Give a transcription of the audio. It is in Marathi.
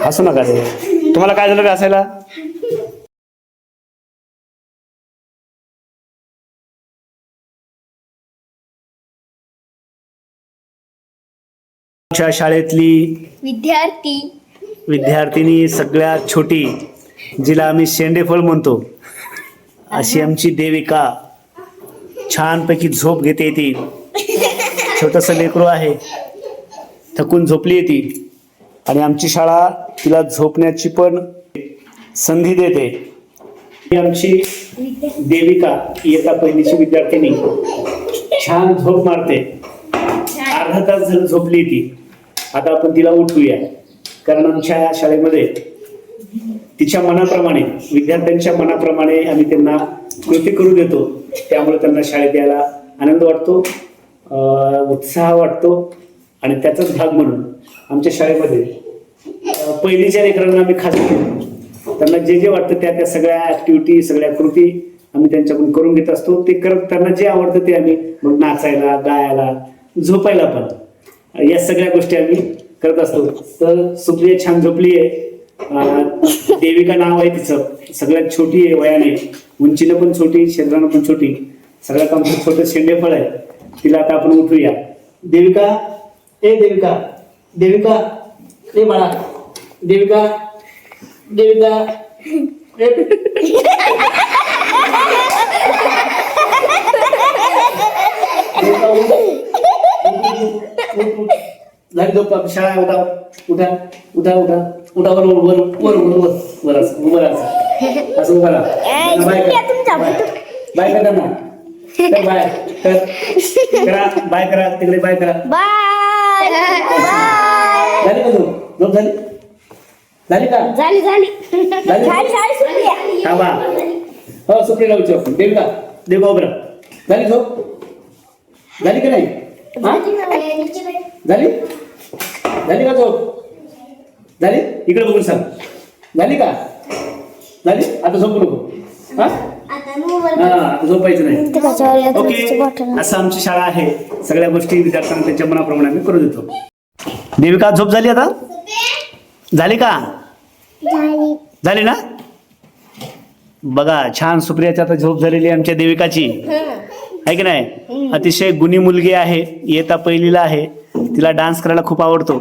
हसू नका रे. तुम्हाला काय झालं हसायला? आमच्या शाळेतली विद्यार्थिनी सगळ्यात छोटी, जिला आम्ही शेंडेफळ म्हणतो, अशी आमची देविका छानपैकी झोप घेते. ती छोटंसं लेकरू आहे, थकून झोपली ती, आणि आमची शाळा तिला झोपण्याची पण संधी देते. ही आमची देविका इयत्ता पहिलीची विद्यार्थिनी छान झोप मारते. अर्धा तास झालं झोपली ती. आता आपण तिला उठवूया, कारण आमच्या शाळेमध्ये तिच्या मनाप्रमाणे, विद्यार्थ्यांच्या मनाप्रमाणे आम्ही त्यांना कृती करू देतो. त्यामुळे त्यांना शाळेत यायला आनंद वाटतो, उत्साह वाटतो. आणि त्याचाच भाग म्हणून आमच्या शाळेमध्ये पहिलीच्या लेकरांना आम्ही खास त्यांना जे जे वाटतं त्या सगळ्या ॲक्टिव्हिटी, सगळ्या कृती आम्ही त्यांच्याकडून करून घेत असतो. ते करत त्यांना जे आवडतं ते आम्ही मग नाचायला, गायला, झोपायला पण या सगळ्या गोष्टी आम्ही करत असतो. तर सुप्रिया छान झोपली आहे. देविका नाव आहे तिचं. सगळ्यात छोटी आहे वयाने, उंचीनं पण छोटी, शरीरानं पण छोटी, सगळ्यात आमचं छोटं शेंडेफळ आहे. तिला आता आपण उठूया. देविका, ए देविका, देविका, ए बाळा, देविका, देविका, झाली झोप. शाळा उठा, उठा, उठा, उठा, उठा, वर वर वर वर वर असं उभं राहा, असं उभं राहा. बाय करा ना, बाय करा, बाय करा, तिकडे बाय करा. झाली का झोप? झोप झाली? झाली का? झाली झाली झाली. हा बा, हो सुप्रिया लावची आपण. देविका, देविका उभं राहा. झाली झोप? झाली का नाही? झाली? झाली का झोप? झाली? इकडे बघून सांग. झाली का? झाली? आता झोपू नको. हा, आता झोपायचं नाही. ओके, असं आमची शाळा आहे. सगळ्या गोष्टी विद्यार्थ्यांना त्यांच्या मनाप्रमाणे आम्ही करू देतो. देविका झोप झाली आता? झाली का? झाली ना? बघा, छान सुप्रियाची आता झोप झालेली आमच्या देविकाची आहे की नाही? अतिशय गुणी मुलगी आहे, इयत्ता पहिलीला आहे. तिला डान्स करायला खूप आवडतो.